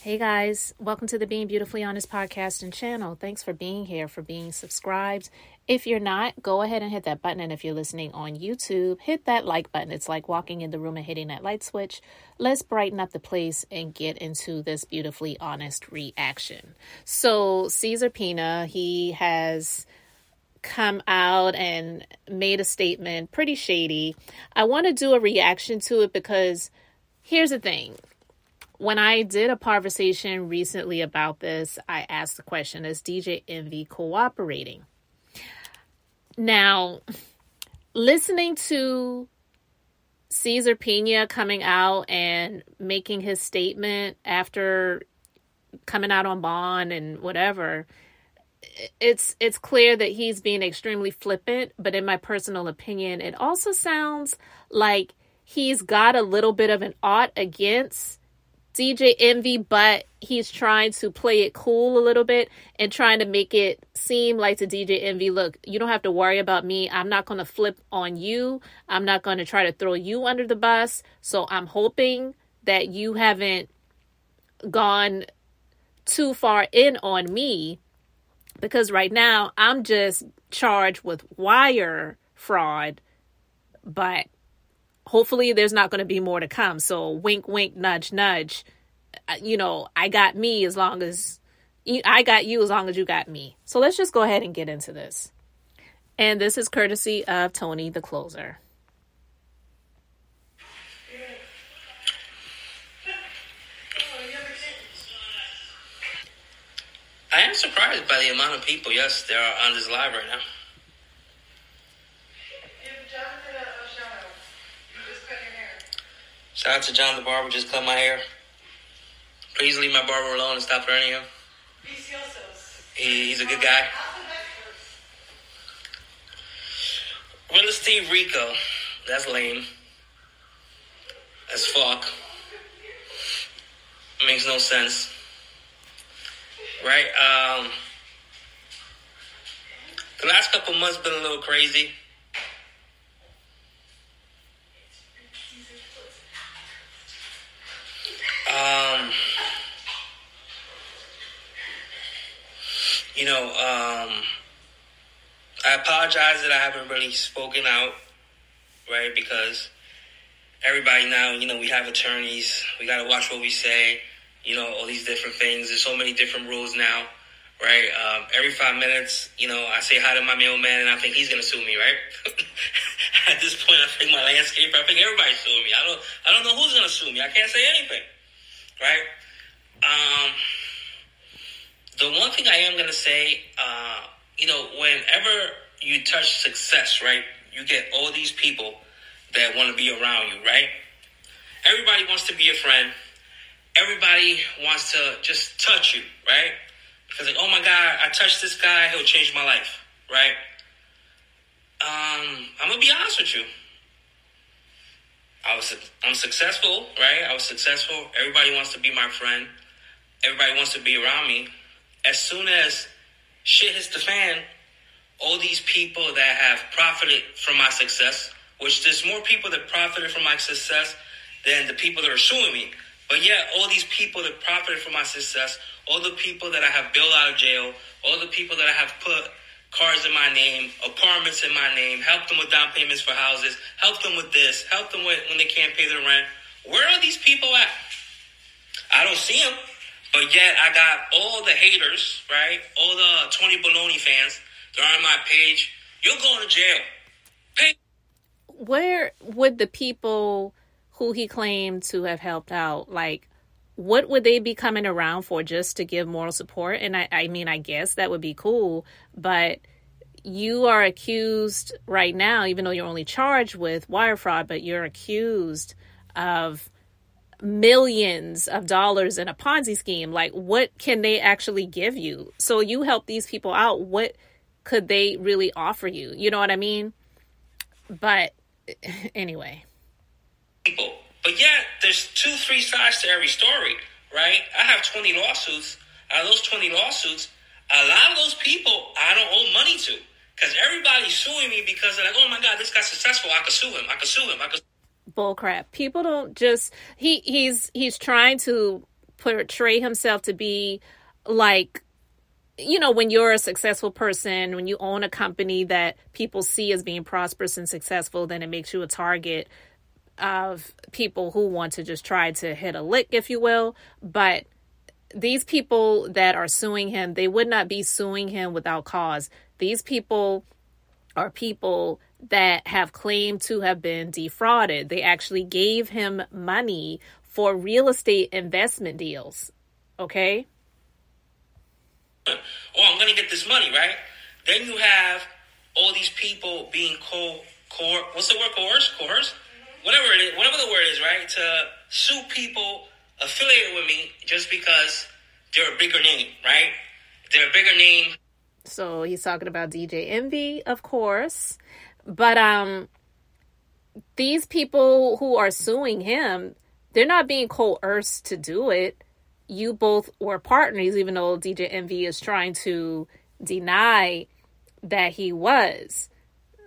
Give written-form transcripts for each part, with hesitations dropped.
Hey guys, welcome to the Being Beautifully Honest podcast and channel. Thanks for being here, for being subscribed. If you're not, go ahead and hit that button. And if you're listening on YouTube, hit that like button. It's like walking in the room and hitting that light switch. Let's brighten up the place and get into this beautifully honest reaction. So Cesarpina, he has come out and made a statement, pretty shady. I want to do a reaction to it because here's the thing. When I did a conversation recently about this, I asked the question, is djenvy cooperating? Now, listening to Cesarpina coming out and making his statement after coming out on bond and whatever, it's clear that he's being extremely flippant, but in my personal opinion, it also sounds like he's got a little bit of an ought against djenvy, but he's trying to play it cool a little bit and trying to make it seem like to djenvy, look, you don't have to worry about me. I'm not going to flip on you. I'm not going to try to throw you under the bus. So I'm hoping that you haven't gone too far in on me, because right now I'm just charged with wire fraud, but hopefully there's not going to be more to come. So wink, wink, nudge, nudge. I got me as long as I got you as long as you got me. So let's just go ahead and get into this. And this is courtesy of Tony, the closer. I am surprised by the amount of people, yes, there are on this live right now. Shout out to John the barber, just cut my hair. Please leave my barber alone and stop threatening him. He's a good guy. Real estate Rico. That's lame. That's fuck. Makes no sense. Right? The last couple months been a little crazy. I apologize that I haven't really spoken out, right? Because everybody now, we have attorneys. We got to watch what we say, all these different things. There's so many different rules now, right? Every 5 minutes, I say hi to my mailman and I think he's going to sue me, right? At this point, I think my landscaper, I think everybody's suing me. I don't know who's going to sue me. I can't say anything, right? The one thing I am going to say, whenever you touch success, right, you get all these people that want to be around you, right? Everybody wants to be a friend. Everybody wants to just touch you, right? Because like, oh my God, I touched this guy, he'll change my life, right? I'm going to be honest with you. I'm successful, right? I was successful. Everybody wants to be my friend. Everybody wants to be around me. As soon as shit hits the fan, all these people that have profited from my success, which there's more people that profited from my success than the people that are suing me. But yet, all these people that profited from my success, all the people that I have bailed out of jail, all the people that I have put cars in my name, apartments in my name, helped them with down payments for houses, helped them with this, helped them with when they can't pay their rent. Where are these people at? I don't see them. But yet, I got all the haters, right? All the Tony Baloney fans. They're on my page. You're going to jail. Pay. Where would the people who he claimed to have helped out, what would they be coming around for, just to give moral support? And I guess that would be cool. But you are accused right now, even though you're only charged with wire fraud, but you're accused of millions of dollars in a Ponzi scheme. What can they actually give you? So you help these people out. What could they really offer you? You know what I mean? But anyway. People. But yeah, there's 2-3 sides to every story, right? I have 20 lawsuits. Out of those 20 lawsuits, a lot of those people I don't owe money to. Because everybody's suing me because they're like, oh my God, this guy's successful. I could sue him. Bullcrap. People don't just, he's trying to portray himself to be like, you know, when you're a successful person, when you own a company that people see as being prosperous and successful, then it makes you a target of people who want to just try to hit a lick, if you will. But these people that are suing him, they would not be suing him without cause. These people are people that have claimed to have been defrauded. They actually gave him money for real estate investment deals. Okay? Oh, I'm going to get this money, right? Then you have all these people being what's the word? Coerced? Whatever it is, whatever the word is, right? To sue people affiliated with me just because they're a bigger name, right? They're a bigger name. So he's talking about djenvy, of course. But these people who are suing him, they're not being coerced to do it. You both were partners, even though djenvy is trying to deny that he was.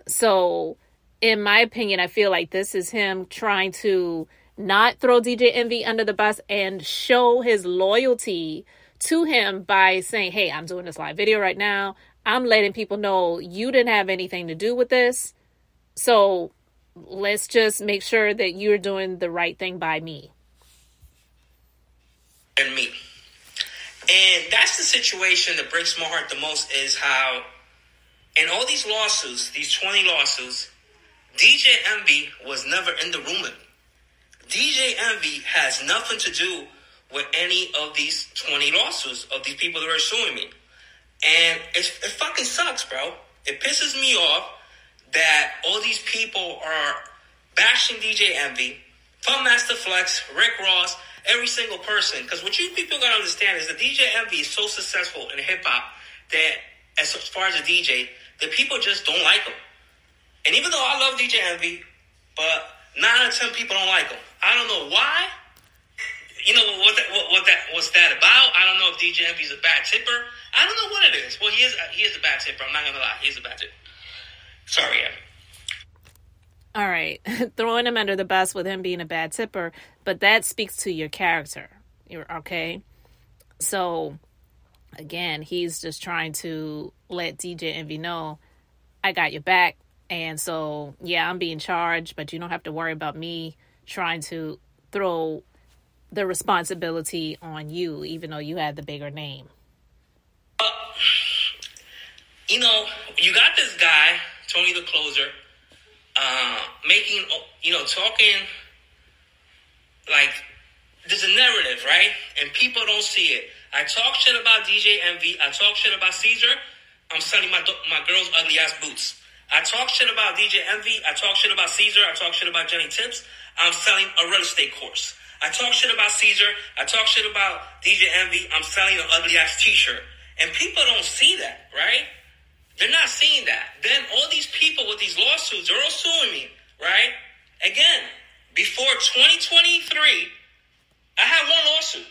So, in my opinion, I feel like this is him trying to not throw djenvy under the bus and show his loyalty to him by saying, hey, I'm doing this live video right now. I'm letting people know you didn't have anything to do with this. So, let's just make sure that you're doing the right thing by me. And me. And that's the situation that breaks my heart the most, is how in all these lawsuits, these 20 lawsuits, djenvy was never in the room with me. djenvy has nothing to do with any of these 20 lawsuits of these people that are suing me. And it fucking sucks, bro. It pisses me off that all these people are bashing djenvy, from Master Flex, Rick Ross, every single person. Because what you people gotta understand is that djenvy is so successful in hip-hop that as far as a DJ, that people just don't like him. And even though I love djenvy, but 9 out of 10 people don't like him. I don't know why. You know what's that about? I don't know if djenvy's a bad tipper. I don't know what it is. Well, he is a bad tipper. I'm not gonna lie, he's a bad tipper. Sorry, Abby. All right, throwing him under the bus with him being a bad tipper, but that speaks to your character. You're okay. So, again, he's just trying to let djenvy know, I got your back, and so yeah, I'm being charged, but you don't have to worry about me trying to throw the responsibility on you, even though you had the bigger name. You know, you got this guy, Tony the Closer, making, talking like there's a narrative, right? And people don't see it. I talk shit about djenvy. I talk shit about Cesar. I'm selling my girl's ugly ass boots. I talk shit about djenvy. I talk shit about Cesar. I talk shit about Jenny Tips. I'm selling a real estate course. I talk shit about Cesar. I talk shit about djenvy. I'm selling an ugly ass t-shirt. And people don't see that, right? They're not seeing that. Then all these people with these lawsuits are all suing me, right? Again, before 2023, I had one lawsuit.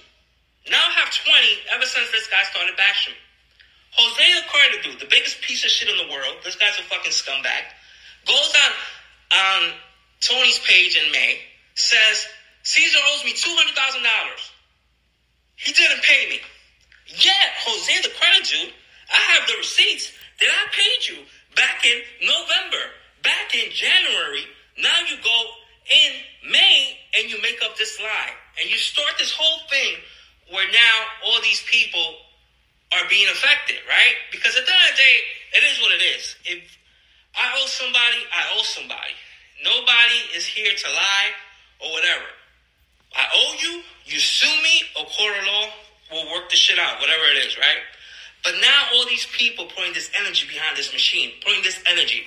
Now I have 20 ever since this guy started bashing me. Jose the Credit Dude, the biggest piece of shit in the world, this guy's a fucking scumbag, goes on Tony's page in May, says, Cesar owes me $200,000. He didn't pay me. Yet, Jose the Credit Dude, I have the receipts that I paid you back in November, back in January. Now you go in May and you make up this lie. And you start this whole thing where now all these people are being affected, right? Because at the end of the day, it is what it is. If I owe somebody, I owe somebody. Nobody is here to lie or whatever. I owe you, you sue me, or court of law will work the shit out, whatever it is, right? But now all these people putting this energy behind this machine, putting this energy.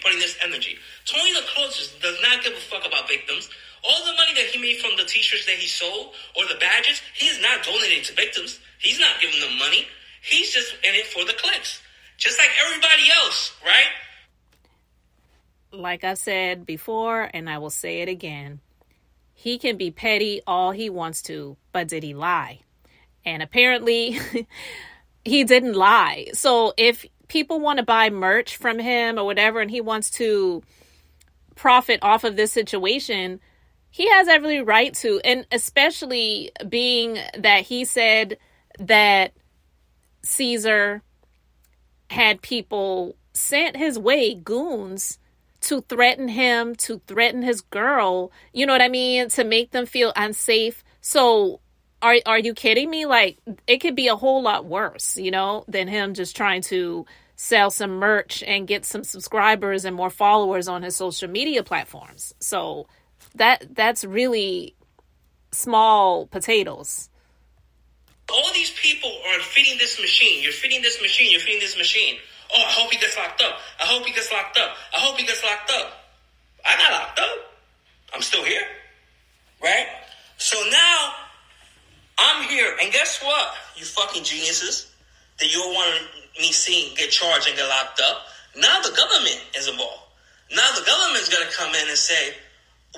Tony the Closest does not give a fuck about victims. All the money that he made from the t-shirts that he sold or the badges, he's not donating to victims. He's not giving them money. He's just in it for the clicks. Just like everybody else, right? Like I said before, and I will say it again, he can be petty all he wants to, but did he lie? And apparently he didn't lie. So if people want to buy merch from him or whatever, and he wants to profit off of this situation, He has every right to, and especially being that he said that Cesar had people sent his way, goons, to threaten him, to threaten his girl, you know what I mean, to make them feel unsafe. So are you kidding me? Like, it could be a whole lot worse, you know, than him just trying to sell some merch and get some subscribers and more followers on his social media platforms. So that's really small potatoes. All these people are feeding this machine. You're feeding this machine. You're feeding this machine. Oh, I hope he gets locked up. I hope he gets locked up. I hope he gets locked up. I got locked up. I'm still here. Right? So now I'm here. And guess what? You fucking geniuses that you all want me seeing get charged and get locked up. Now the government is involved. Now the government's going to come in and say,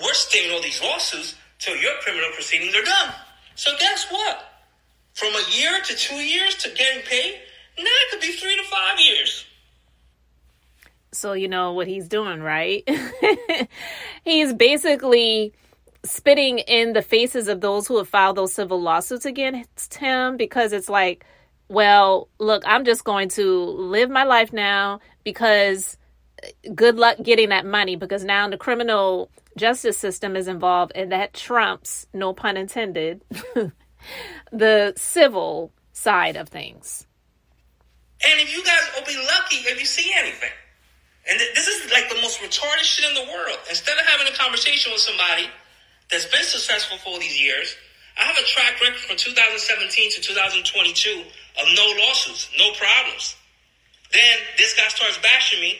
we're staying all these lawsuits till your criminal proceedings are done. So guess what? From a year to 2 years to getting paid, now it could be 3 to 5 years. So you know what he's doing, right? He's basically spitting in the faces of those who have filed those civil lawsuits against him, because it's like, well, look, I'm just going to live my life now, because good luck getting that money, because now the criminal justice system is involved, and that trumps, no pun intended, the civil side of things. And if you guys will be lucky if you see anything. And this is like the most retarded shit in the world. Instead of having a conversation with somebody that's been successful for all these years, I have a track record from 2017 to 2022 of no lawsuits, no problems. Then this guy starts bashing me.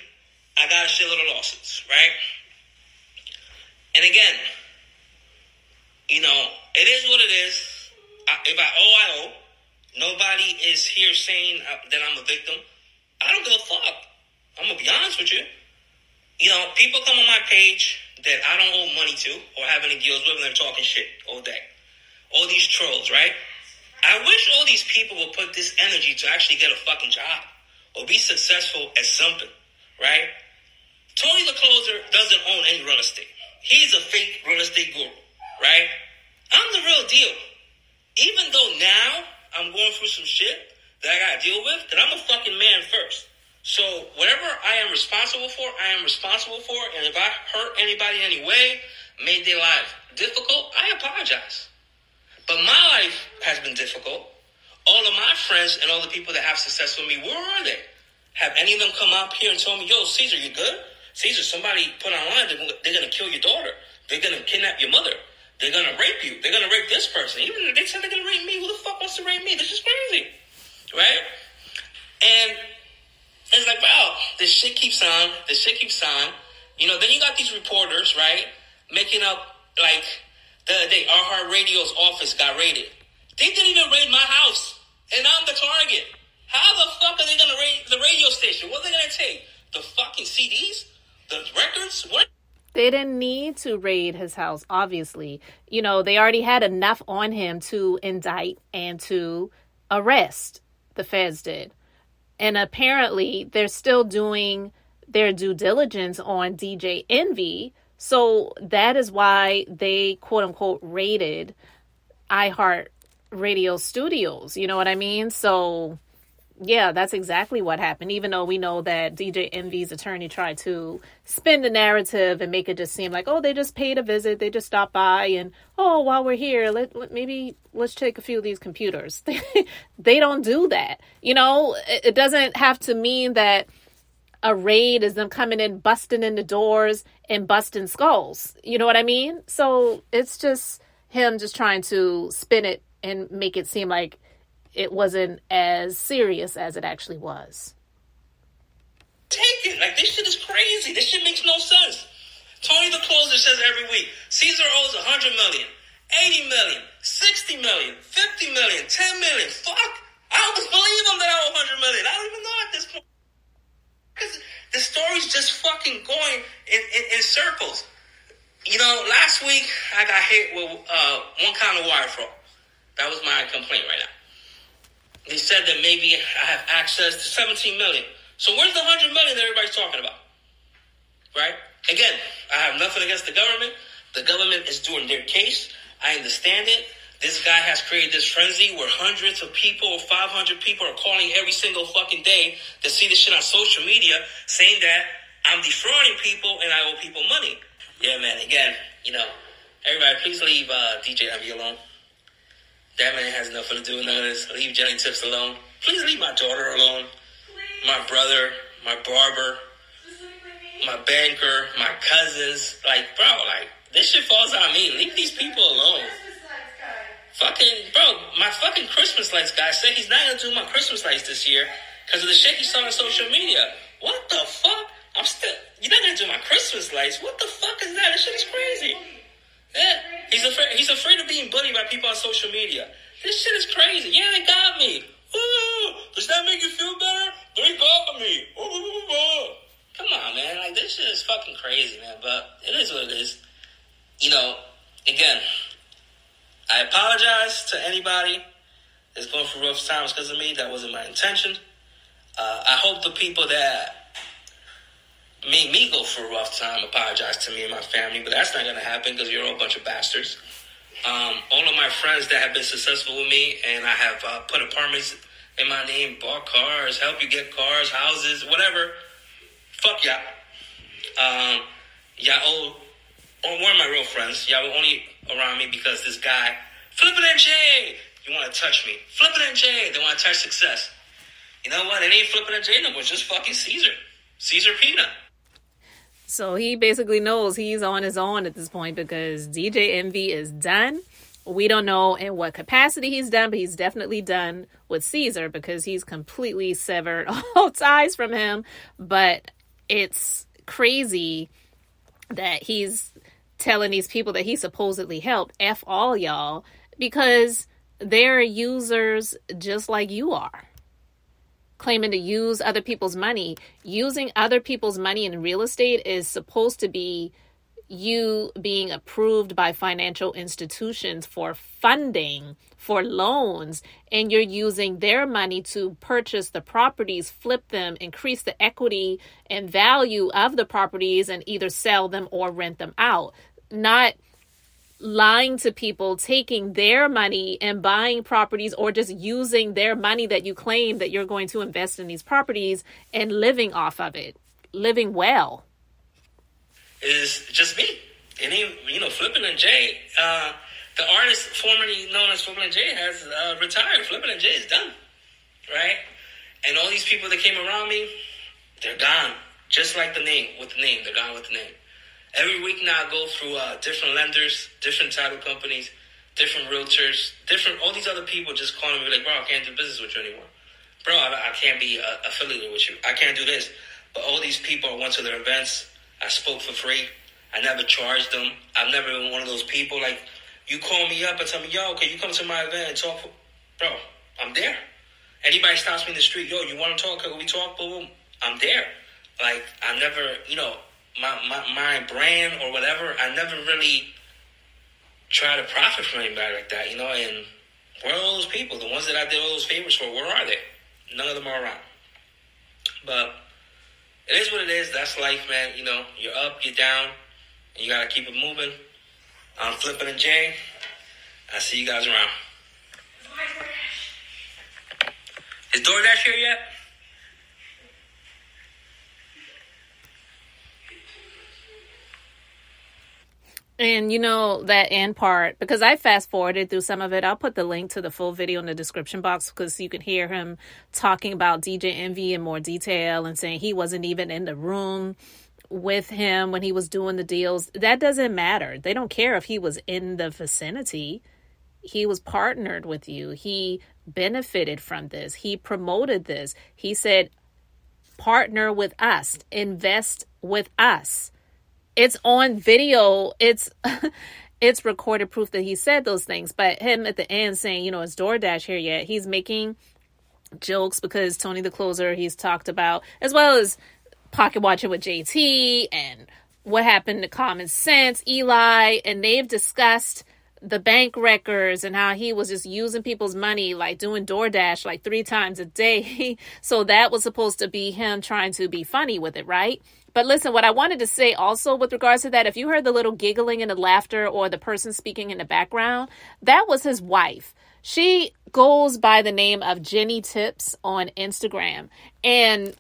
I got a shitload of lawsuits, right? And again, you know, it is what it is. If I owe, I owe. Nobody is here saying that I'm a victim. I don't give a fuck. I'm going to be honest with you. You know, people come on my page that I don't owe money to or have any deals with, and they're talking shit all day. All these trolls, right? I wish all these people would put this energy to actually get a fucking job or be successful at something, right? Tony the Closer doesn't own any real estate. He's a fake real estate guru, right? I'm the real deal. Even though now I'm going through some shit that I got to deal with, that I'm a fucking man first. So whatever I am responsible for, I am responsible for. And if I hurt anybody in any way, made their life difficult, I apologize. But my life has been difficult. All of my friends and all the people that have success with me, where are they? Have any of them come up here and told me, yo, Cesar, you good? Cesar, somebody put online, they're going to kill your daughter. They're going to kidnap your mother. They're going to rape you. They're going to rape this person. Even if they said they're going to rape me, who the fuck wants to rape me? This is crazy. Right? And it's like, wow, this shit keeps on. This shit keeps on. You know, then you got these reporters, right, making up, like, the other day, Our Heart Radio's office got raided. They didn't even raid my house, and I'm the target. How the fuck are they going to raid the radio station? What are they going to take? The fucking CDs? The records? What? They didn't need to raid his house, obviously. You know, they already had enough on him to indict and to arrest. The feds did. And apparently, they're still doing their due diligence on djenvy. So that is why they, quote unquote, raided iHeart Radio Studios. You know what I mean? So, yeah, that's exactly what happened. Even though we know that djenvy's attorney tried to spin the narrative and make it just seem like, oh, they just paid a visit. They just stopped by. And, oh, while we're here, let's take a few of these computers. They don't do that. You know, it doesn't have to mean that a raid is them coming in, busting in the doors and busting skulls. You know what I mean? So it's just him just trying to spin it and make it seem like it wasn't as serious as it actually was. Take it. Like, this shit is crazy. This shit makes no sense. Tony the Closer says every week, Cesar owes 100 million, 80 million, 60 million, 50 million, 10 million. Fuck. I don't believe him that I owe 100 million. I don't even know at this point. Because the story's just fucking going in circles. You know, last week I got hit with one kind of wire fraud. That was my complaint right now. They said that maybe I have access to 17 million. So where's the 100 million that everybody's talking about? Right? Again, I have nothing against the government. The government is doing their case. I understand it. This guy has created this frenzy where hundreds of people, 500 people are calling every single fucking day to see this shit on social media saying that I'm defrauding people and I owe people money. Yeah, man, again, everybody please leave DJ Envy alone. That man has nothing to do with none of this. Leave Jenny Tips alone. Please leave my daughter alone. My brother, my barber, my banker, my cousins. This shit falls on me. Leave these people alone. My fucking Christmas lights guy said he's not going to do my Christmas lights this year because of the shit he saw on social media. What the fuck? You're not going to do my Christmas lights? What the fuck is that? This shit is crazy. Yeah, he's afraid of being bullied by people on social media. This shit is crazy. Yeah, they got me. Ooh, does that make you feel better? They got me. Ooh. Come on, man. This shit is fucking crazy, man. But it is what it is. Again, I apologize to anybody that's going through rough times because of me. That wasn't my intention. I hope the people that made me go through a rough time apologize to me and my family, but that's not going to happen because you're all a bunch of bastards. All of my friends that have been successful with me, and I have put apartments in my name, bought cars, helped you get cars, houses, whatever. Fuck y'all. Y'all weren't my real friends. Y'all were only around me because this guy, flippingnj, you want to touch me. Flippingnj, they want to touch success. You know what? It ain't flippingnj no more. It's just fucking Cesar. Cesarpina. So he basically knows he's on his own at this point because DJ Envy is done. We don't know in what capacity he's done, but he's definitely done with Cesar because he's completely severed all ties from him. But it's crazy that he's telling these people that he supposedly helped, F all y'all, because they're users just like you are. Claiming to use other people's money. Using other people's money in real estate is supposed to be you being approved by financial institutions for funding, for loans, and you're using their money to purchase the properties, flip them, increase the equity and value of the properties, and either sell them or rent them out. Not lying to people, taking their money and buying properties, or just using their money that you claim that you're going to invest in these properties and living off of it, living well. Is just me. And flippingnj, the artist formerly known as flippingnj has retired. Flippingnj is done, right? And all these people that came around me, they're gone. Just like the name, they're gone with the name. Every week now I go through different lenders, different title companies, different realtors, all these other people just calling me like, bro, I can't do business with you anymore. Bro, I can't be affiliated with you. I can't do this. But all these people, I went to their events. I spoke for free. I never charged them. I've never been one of those people like, you call me up and tell me, yo, can you come to my event and talk? Bro, I'm there. Anybody stops me in the street, yo, you want to talk? Can we talk? Boom, boom. I'm there. Like, I never, my brand or whatever, I never really try to profit from anybody like that, and where are all those people? The ones that I did all those favors for, where are they? None of them are around. But it is what it is. That's life, man. You're up, you're down, and you got to keep it moving. I'm flippingnj. I'll see you guys around. Is DoorDash here yet? And that end part, because I fast forwarded through some of it. I'll put the link to the full video in the description box because you can hear him talking about DJ Envy in more detail and saying he wasn't even in the room with him when he was doing the deals. That doesn't matter. They don't care if he was in the vicinity. He was partnered with you. He benefited from this. He promoted this. He said, partner with us, invest with us. It's on video. It's recorded proof that he said those things. But him at the end saying, is DoorDash here yet? He's making jokes because Tony the Closer, he's talked about, as well as Pocket Watching with JT and what happened to Common Sense, Eli, and they've discussed the bank records and how he was just using people's money, like doing DoorDash like 3 times a day. So that was supposed to be him trying to be funny with it, right? But listen, what I wanted to say also with regards to that, if you heard the little giggling and the laughter or the person speaking in the background, that was his wife. She goes by the name of Jenny Tips on Instagram. And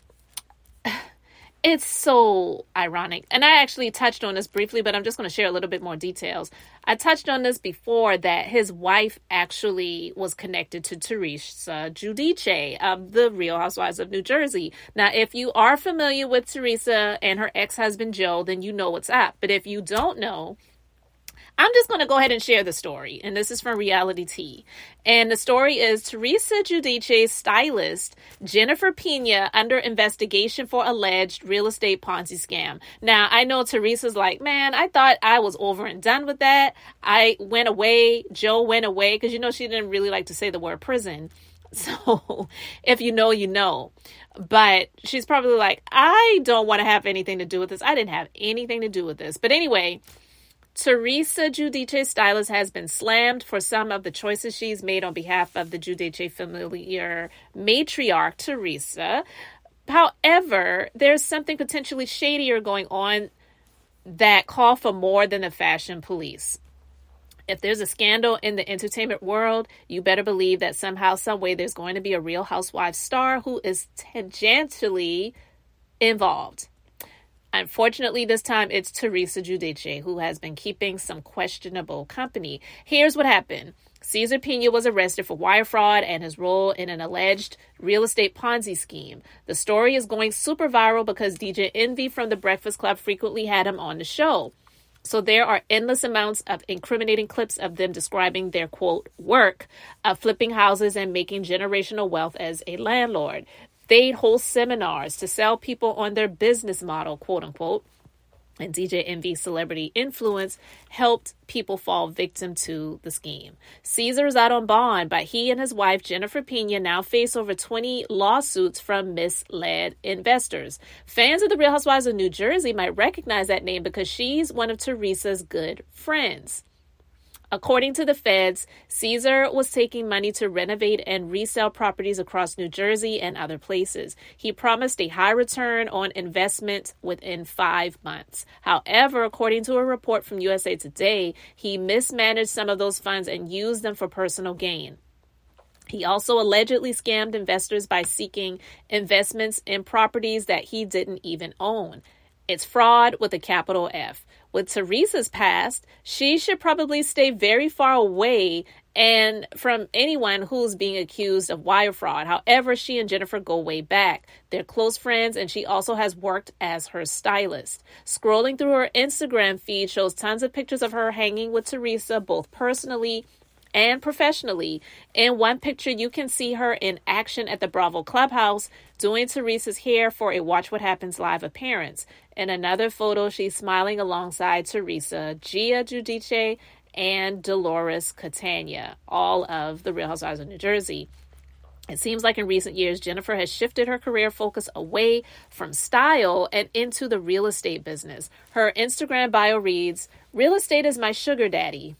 it's so ironic. And I actually touched on this briefly, but I'm just going to share a little bit more details. I touched on this before that his wife actually was connected to Teresa Giudice of the Real Housewives of New Jersey. Now, if you are familiar with Teresa and her ex-husband Joe, then you know what's up. But if you don't know, I'm just going to go ahead and share the story. And this is from Reality Tea. And the story is Teresa Giudice's stylist, Jennifer Pina, under investigation for alleged real estate Ponzi scam. Now, I know Teresa's like, man, I thought I was over and done with that. I went away. Joe went away because, you know, she didn't really like to say the word prison. So if you know, you know. But she's probably like, I don't want to have anything to do with this. I didn't have anything to do with this. But anyway, Teresa Giudice's stylist has been slammed for some of the choices she's made on behalf of the Giudice familiar matriarch, Teresa. However, there's something potentially shadier going on that call for more than the fashion police. If there's a scandal in the entertainment world, you better believe that somehow, some way, there's going to be a Real Housewives star who is tangentially involved. Unfortunately, this time it's Teresa Giudice who has been keeping some questionable company. Here's what happened. Cesar Pina was arrested for wire fraud and his role in an alleged real estate Ponzi scheme. The story is going super viral because djenvy from The Breakfast Club frequently had him on the show. So there are endless amounts of incriminating clips of them describing their, quote, work of flipping houses and making generational wealth as a landlord. They'd hold seminars to sell people on their business model, quote unquote. And djenvy celebrity influence helped people fall victim to the scheme. Cesar is out on bond, but he and his wife, Jennifer Pina, now face over 20 lawsuits from misled investors. Fans of the Real Housewives of New Jersey might recognize that name because she's one of Teresa's good friends. According to the feds, Cesar was taking money to renovate and resell properties across New Jersey and other places. He promised a high return on investment within 5 months. However, according to a report from USA Today, he mismanaged some of those funds and used them for personal gain. He also allegedly scammed investors by seeking investments in properties that he didn't even own. It's fraud with a capital F. With Teresa's past, she should probably stay very far away and from anyone who's being accused of wire fraud. However, she and Jennifer go way back. They're close friends, and she also has worked as her stylist. Scrolling through her Instagram feed shows tons of pictures of her hanging with Teresa, both personally and professionally. In one picture, you can see her in action at the Bravo Clubhouse doing Teresa's hair for a Watch What Happens live appearance. In another photo, she's smiling alongside Teresa, Gia Giudice, and Dolores Catania, all of the Real Housewives of New Jersey. It seems like in recent years, Jennifer has shifted her career focus away from style and into the real estate business. Her Instagram bio reads, "Real estate is my sugar daddy."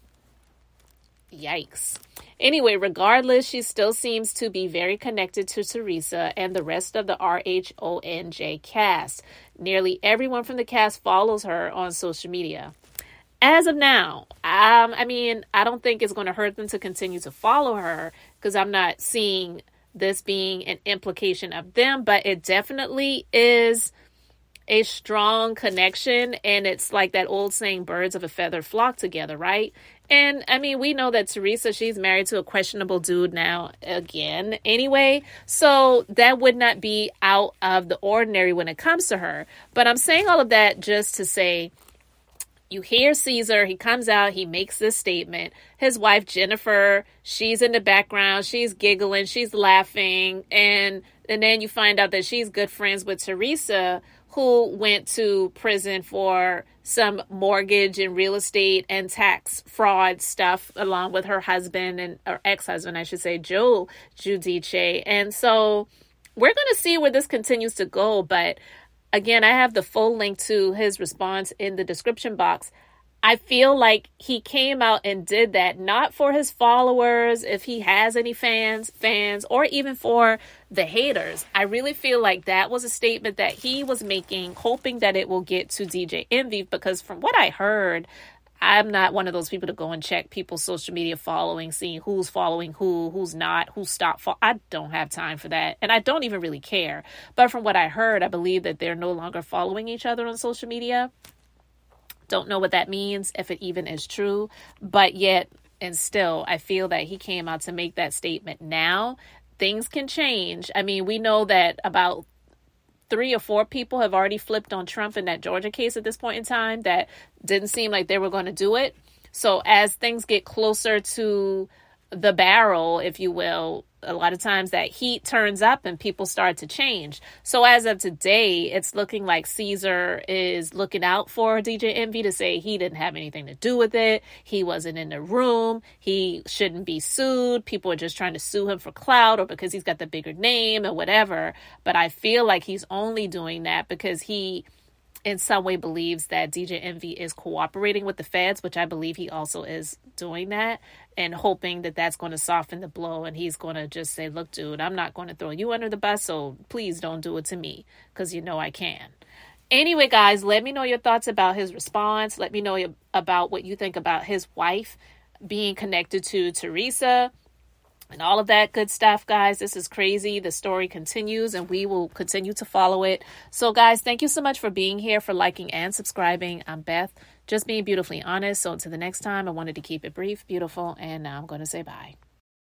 Yikes. Anyway, regardless, she still seems to be very connected to Teresa and the rest of the RHONJ cast. Nearly everyone from the cast follows her on social media. As of now, I don't think it's going to hurt them to continue to follow her because I'm not seeing this being an implication of them, but it definitely is a strong connection. And it's like that old saying, birds of a feather flock together, right? And I mean, we know that Teresa, she's married to a questionable dude now again anyway. So that would not be out of the ordinary when it comes to her. But I'm saying all of that just to say, you hear Cesar, he comes out, he makes this statement. His wife, Jennifer, she's in the background, she's giggling, she's laughing. And then you find out that she's good friends with Teresa, who went to prison for some mortgage and real estate and tax fraud stuff along with her husband or ex-husband, I should say, Joe Giudice. And so we're going to see where this continues to go. But again, I have the full link to his response in the description box. I feel like he came out and did that not for his followers, if he has any fans, or even for the haters. I really feel like that was a statement that he was making, hoping that it will get to DJ Envy, because from what I heard, I'm not one of those people to go and check people's social media following, seeing who's following who's not, who stopped. I don't have time for that. And I don't even really care. But from what I heard, I believe that they're no longer following each other on social media. Don't know what that means, if it even is true. But yet, and still, I feel that he came out to make that statement now. Things can change. I mean, we know that about 3 or 4 people have already flipped on Trump in that Georgia case at this point in time that didn't seem like they were going to do it. So as things get closer to the barrel, if you will, a lot of times that heat turns up and people start to change. So as of today, it's looking like Cesar is looking out for DJ Envy to say he didn't have anything to do with it. He wasn't in the room. He shouldn't be sued. People are just trying to sue him for clout or because he's got the bigger name or whatever. But I feel like he's only doing that because he in some way believes that DJ Envy is cooperating with the feds, which I believe he also is doing that, and hoping that that's going to soften the blow. And he's going to just say, look, dude, I'm not going to throw you under the bus, so please don't do it to me because you know I can. Anyway, guys, let me know your thoughts about his response. Let me know about what you think about his wife being connected to Teresa and all of that good stuff, guys. This is crazy. The story continues and we will continue to follow it. So, guys, thank you so much for being here, for liking and subscribing. I'm Beth, just being beautifully honest. So until the next time, I wanted to keep it brief, beautiful, and now I'm going to say bye.